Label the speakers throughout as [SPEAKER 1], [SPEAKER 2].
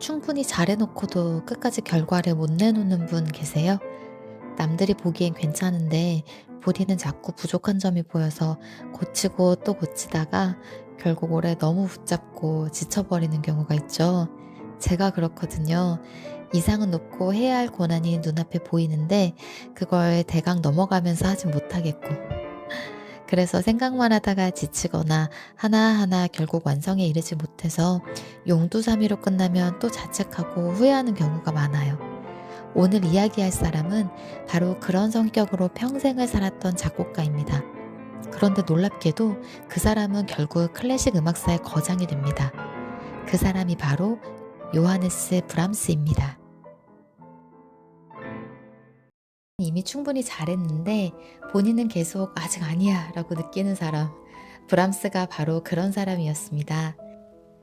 [SPEAKER 1] 충분히 잘해놓고도 끝까지 결과를 못 내놓는 분 계세요? 남들이 보기엔 괜찮은데 본인은 자꾸 부족한 점이 보여서 고치고 또 고치다가 결국 오래 너무 붙잡고 지쳐버리는 경우가 있죠. 제가 그렇거든요. 이상은 높고 해야 할 권한이 눈앞에 보이는데 그걸 대강 넘어가면서 하진 못하겠고. 그래서 생각만 하다가 지치거나 하나하나 결국 완성에 이르지 못해서 용두사미로 끝나면 또 자책하고 후회하는 경우가 많아요. 오늘 이야기할 사람은 바로 그런 성격으로 평생을 살았던 작곡가입니다. 그런데 놀랍게도 그 사람은 결국 클래식 음악사의 거장이 됩니다. 그 사람이 바로 요하네스 브람스입니다. 이미 충분히 잘했는데 본인은 계속 아직 아니야 라고 느끼는 사람. 브람스가 바로 그런 사람이었습니다.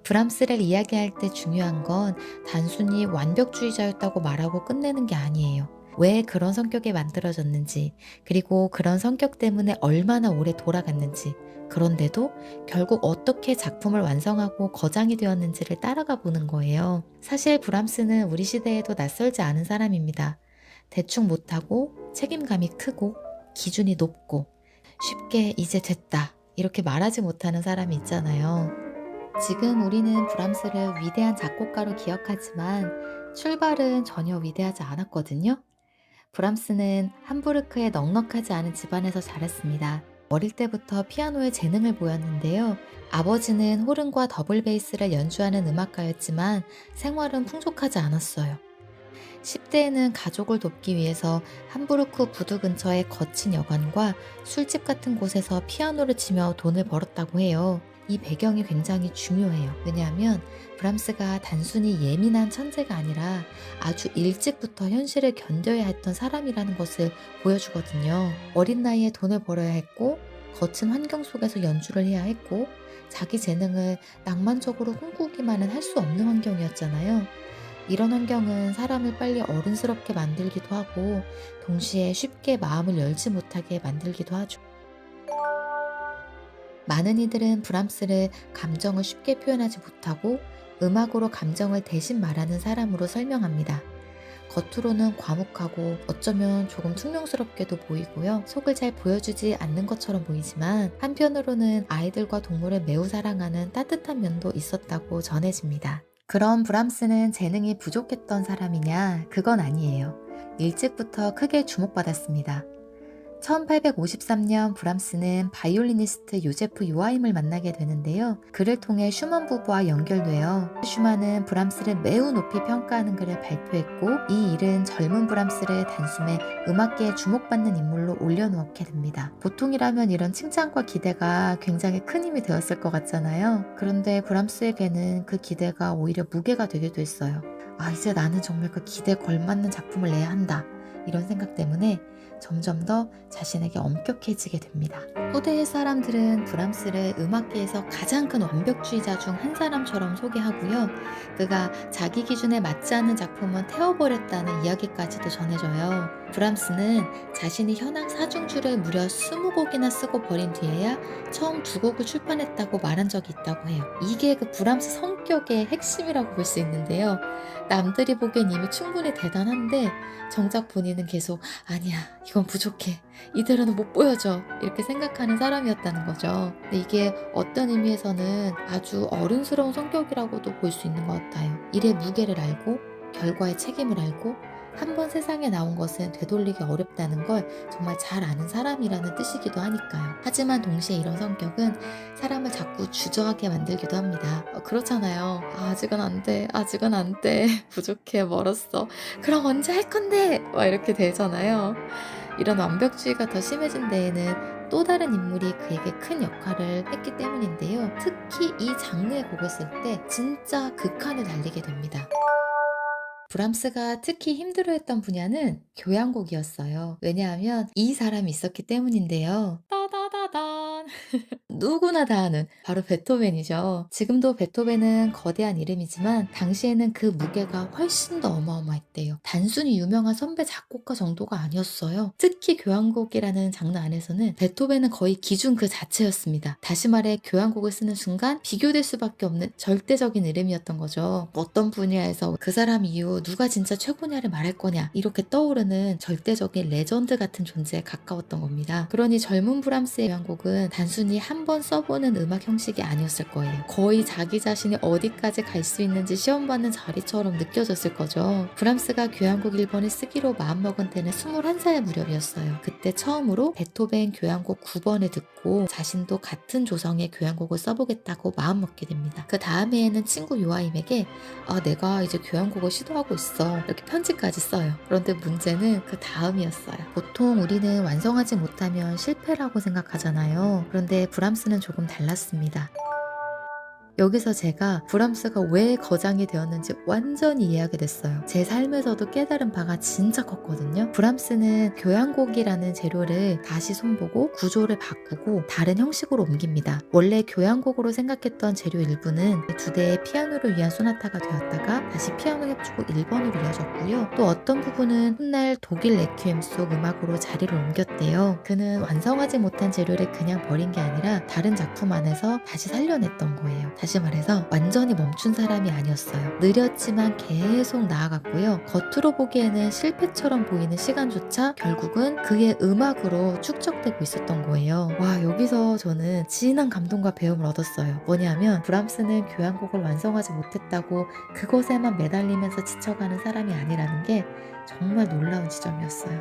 [SPEAKER 1] 브람스를 이야기할 때 중요한 건 단순히 완벽주의자였다고 말하고 끝내는 게 아니에요. 왜 그런 성격이 만들어졌는지, 그리고 그런 성격 때문에 얼마나 오래 돌아갔는지, 그런데도 결국 어떻게 작품을 완성하고 거장이 되었는지를 따라가 보는 거예요. 사실 브람스는 우리 시대에도 낯설지 않은 사람입니다. 대충 못하고 책임감이 크고 기준이 높고 쉽게 이제 됐다 이렇게 말하지 못하는 사람이 있잖아요. 지금 우리는 브람스를 위대한 작곡가로 기억하지만 출발은 전혀 위대하지 않았거든요. 브람스는 함부르크의 넉넉하지 않은 집안에서 자랐습니다. 어릴 때부터 피아노에 재능을 보였는데요. 아버지는 호른과 더블 베이스를 연주하는 음악가였지만 생활은 풍족하지 않았어요. 10대에는 가족을 돕기 위해서 함부르크 부두 근처의 거친 여관과 술집 같은 곳에서 피아노를 치며 돈을 벌었다고 해요. 이 배경이 굉장히 중요해요. 왜냐하면 브람스가 단순히 예민한 천재가 아니라 아주 일찍부터 현실을 견뎌야 했던 사람이라는 것을 보여주거든요. 어린 나이에 돈을 벌어야 했고 거친 환경 속에서 연주를 해야 했고 자기 재능을 낭만적으로 꿈꾸기만은 할 수 없는 환경이었잖아요. 이런 환경은 사람을 빨리 어른스럽게 만들기도 하고 동시에 쉽게 마음을 열지 못하게 만들기도 하죠. 많은 이들은 브람스를 감정을 쉽게 표현하지 못하고 음악으로 감정을 대신 말하는 사람으로 설명합니다. 겉으로는 과묵하고 어쩌면 조금 퉁명스럽게도 보이고요. 속을 잘 보여주지 않는 것처럼 보이지만 한편으로는 아이들과 동물을 매우 사랑하는 따뜻한 면도 있었다고 전해집니다. 그럼 브람스는 재능이 부족했던 사람이냐? 그건 아니에요. 일찍부터 크게 주목받았습니다. 1853년 브람스는 바이올리니스트 요제프 요하임을 만나게 되는데요. 그를 통해 슈만 부부와 연결되어 슈만은 브람스를 매우 높이 평가하는 글을 발표했고 이 일은 젊은 브람스를 단숨에 음악계에 주목받는 인물로 올려놓게 됩니다. 보통이라면 이런 칭찬과 기대가 굉장히 큰 힘이 되었을 것 같잖아요. 그런데 브람스에게는 그 기대가 오히려 무게가 되기도 했어요. 이제 나는 정말 그 기대에 걸맞는 작품을 내야 한다. 이런 생각 때문에 점점 더 자신에게 엄격해지게 됩니다. 후대의 사람들은 브람스를 음악계에서 가장 큰 완벽주의자 중 한 사람처럼 소개하고요. 그가 자기 기준에 맞지 않는 작품은 태워버렸다는 이야기까지도 전해져요. 브람스는 자신이 현악 사중주를 무려 20곡이나 쓰고 버린 뒤에야 처음 2곡을 출판했다고 말한 적이 있다고 해요. 이게 그 브람스 성격의 핵심이라고 볼 수 있는데요. 남들이 보기엔 이미 충분히 대단한데 정작 본인은 계속 아니야, 이건 부족해. 이대로는 못 보여줘. 이렇게 생각하는 사람이었다는 거죠. 근데 이게 어떤 의미에서는 아주 어른스러운 성격이라고도 볼 수 있는 것 같아요. 일의 무게를 알고 결과의 책임을 알고 한 번 세상에 나온 것은 되돌리기 어렵다는 걸 정말 잘 아는 사람이라는 뜻이기도 하니까요. 하지만 동시에 이런 성격은 사람을 자꾸 주저하게 만들기도 합니다. 그렇잖아요. 아직은 안 돼. 아직은 안 돼. 부족해. 멀었어. 그럼 언제 할 건데? 막 이렇게 되잖아요. 이런 완벽주의가 더 심해진 데에는 또 다른 인물이 그에게 큰 역할을 했기 때문인데요. 특히 이 장르의 곡을 쓸 때 진짜 극한을 달리게 됩니다. 브람스가 특히 힘들어했던 분야는 교향곡이었어요. 왜냐하면 이 사람이 있었기 때문인데요. 따다다단. 누구나 다 아는 바로 베토벤이죠. 지금도 베토벤은 거대한 이름이지만 당시에는 그 무게가 훨씬 더 어마어마했대요. 단순히 유명한 선배 작곡가 정도가 아니었어요. 특히 교향곡이라는 장르 안에서는 베토벤은 거의 기준 그 자체였습니다. 다시 말해 교향곡을 쓰는 순간 비교될 수밖에 없는 절대적인 이름이었던 거죠. 어떤 분야에서 그 사람 이후 누가 진짜 최고냐를 말할 거냐 이렇게 떠오르는 절대적인 레전드 같은 존재에 가까웠던 겁니다. 그러니 젊은 브람스의 교향곡은 단순히 한 번 써보는 음악 형식이 아니었을 거예요. 거의 자기 자신이 어디까지 갈 수 있는지 시험받는 자리처럼 느껴졌을 거죠. 브람스가 교향곡 1번을 쓰기로 마음먹은 때는 21살 무렵이었어요. 그때 처음으로 베토벤 교향곡 9번을 듣고 자신도 같은 조성의 교향곡을 써보겠다고 마음먹게 됩니다. 그 다음 해에는 친구 요하임에게 내가 이제 교향곡을 시도하고 있어 이렇게 편지까지 써요. 그런데 문제는 그 다음이었어요. 보통 우리는 완성하지 못하면 실패라고 생각하잖아요. 그런데 브람스는 조금 달랐습니다. 여기서 제가 브람스가 왜 거장이 되었는지 완전히 이해하게 됐어요. 제 삶에서도 깨달은 바가 진짜 컸거든요. 브람스는 교향곡이라는 재료를 다시 손보고 구조를 바꾸고 다른 형식으로 옮깁니다. 원래 교향곡으로 생각했던 재료 일부는 두 대의 피아노를 위한 소나타가 되었다가 다시 피아노 협주곡 1번으로 이어졌고요. 또 어떤 부분은 훗날 독일 레퀴엠 속 음악으로 자리를 옮겼대요. 그는 완성하지 못한 재료를 그냥 버린 게 아니라 다른 작품 안에서 다시 살려냈던 거예요. 다시 말해서 완전히 멈춘 사람이 아니었어요. 느렸지만 계속 나아갔고요. 겉으로 보기에는 실패처럼 보이는 시간조차 결국은 그의 음악으로 축적되고 있었던 거예요. 와, 여기서 저는 진한 감동과 배움을 얻었어요. 뭐냐면 브람스는 교향곡을 완성하지 못했다고 그것에만 매달리면서 지쳐가는 사람이 아니라는 게 정말 놀라운 지점이었어요.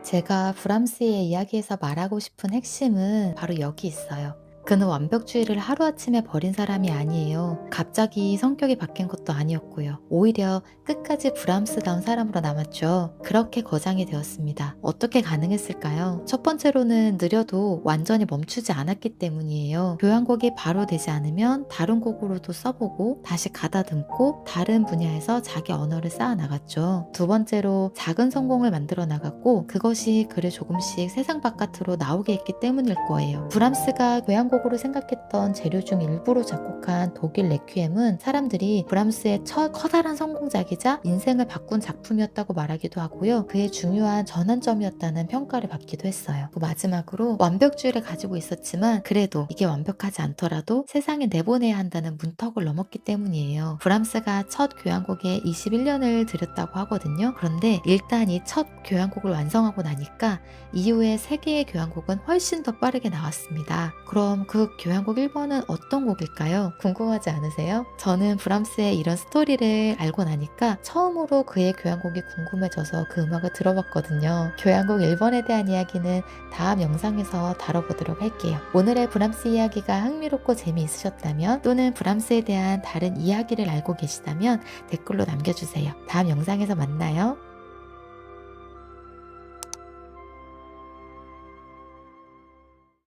[SPEAKER 1] 제가 브람스의 이야기에서 말하고 싶은 핵심은 바로 여기 있어요. 그는 완벽주의를 하루아침에 버린 사람이 아니에요. 갑자기 성격이 바뀐 것도 아니었고요. 오히려 끝까지 브람스다운 사람으로 남았죠. 그렇게 거장이 되었습니다. 어떻게 가능했을까요? 첫 번째로는 느려도 완전히 멈추지 않았기 때문이에요. 교향곡이 바로 되지 않으면 다른 곡으로도 써보고 다시 가다듬고 다른 분야에서 자기 언어를 쌓아나갔죠. 두 번째로 작은 성공을 만들어 나갔고 그것이 그를 조금씩 세상 바깥으로 나오게 했기 때문일 거예요. 브람스가 교향곡 으로 생각했던 재료 중 일부로 작곡한 독일 레퀴엠은 사람들이 브람스의 첫 커다란 성공작이자 인생을 바꾼 작품이었다고 말하기도 하고요. 그의 중요한 전환점이었다는 평가를 받기도 했어요. 그 마지막으로 완벽주의를 가지고 있었지만 그래도 이게 완벽하지 않더라도 세상에 내보내야 한다는 문턱을 넘었기 때문이에요. 브람스가 첫 교향곡에 21년을 들였다고 하거든요. 그런데 일단 이 첫 교향곡을 완성하고 나니까 이후에 세 개의 교향곡은 훨씬 더 빠르게 나왔습니다. 그럼 그 교향곡 1번은 어떤 곡일까요? 궁금하지 않으세요? 저는 브람스의 이런 스토리를 알고 나니까 처음으로 그의 교향곡이 궁금해져서 그 음악을 들어봤거든요. 교향곡 1번에 대한 이야기는 다음 영상에서 다뤄보도록 할게요. 오늘의 브람스 이야기가 흥미롭고 재미있으셨다면 또는 브람스에 대한 다른 이야기를 알고 계시다면 댓글로 남겨주세요. 다음 영상에서 만나요.